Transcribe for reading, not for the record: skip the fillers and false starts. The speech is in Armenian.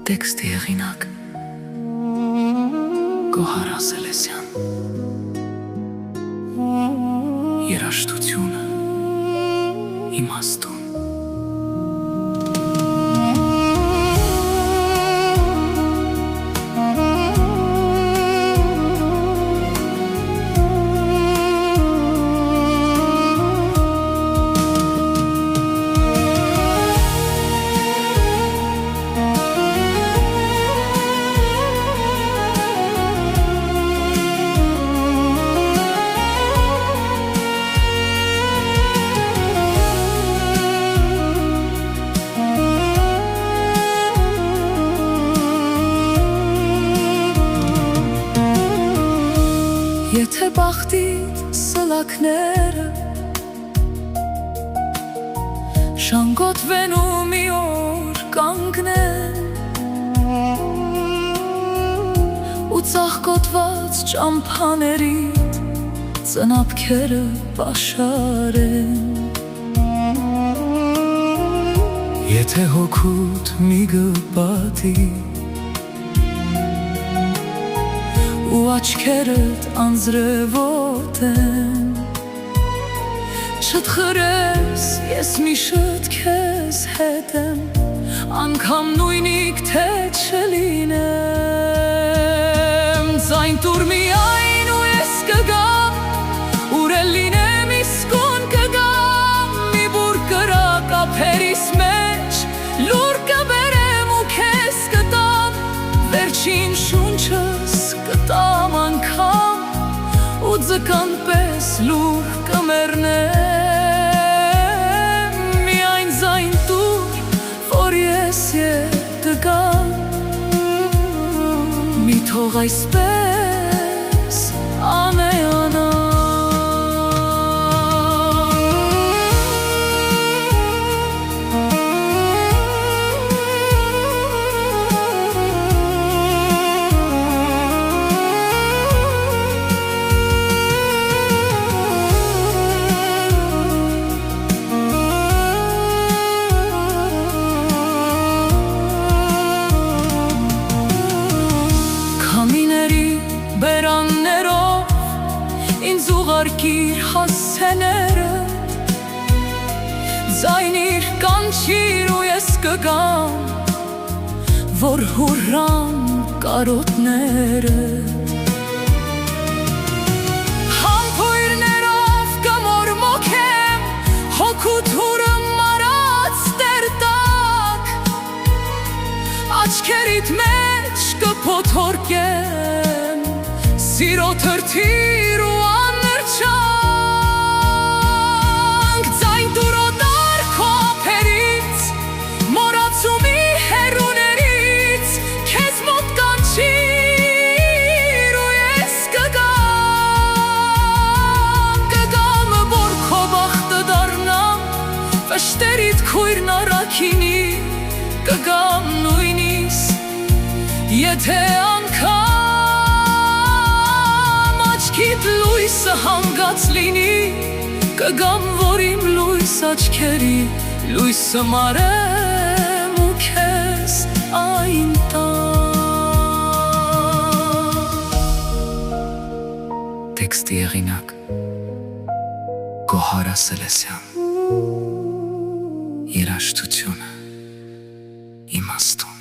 Տեքստի հեղինակ Գոհար Ասելեսյան Երաժշտությունը իմաստուն Եթե բախտիդ սլակները շանգոտվեն ու մի օր կանգնեն ու ծաղկոտված ճամփաներիդ ծնապքերը պաշարեն Եթե հոգուդ մի գպատի ու աչքերդ անձրևոտ են Չտխրես, ես միշտ քեզ հետ եմ Անգամ նույնիկ թե չլինեմ Ձայն տուր միայն ու ես կգամ Ուր էլ լինեմ իսկուն կգամ Մի բուր կրակ ափերիս մեջ Լուր կբերեմ ու քեզ կտամ Վերջին շունչս կտամ անգամ ու ձկան պես լուր կմեռնեմ Միայն ձայն տուր, որ ես ետ գամ Մի թող այսպես անեանա Բերաններով ինձ ուղարկիր հասցեները Ձայնիր կանչիր ու ես կգամ Որ հուրան կարոտները Համբույրներով կմորմոքեմ Հոգուտ հուրը մարած տերտակ Աչքերիդ մեջ կփոթորկեմ Սիրո թրթիր ու աննրջանք Ձայն տուր օտար քո ափերից Մորացումի հեռուներից Քեզ մոտ կանչիր ու ես կգամ Կգամ որ քո բախտը դառնամ Վշտերիդ քույրն առաքինի Կգամ նույնիսկ Եթե անգամ Քիդ լույսը հանգած լինի Կգամ, որ իմ լույս աչքերի Լույսը մարեմ ու քեզ այն տամ Տեքստի հեղինակ Գոհար Ասելեսյան Երաժշտությունը իմաստուն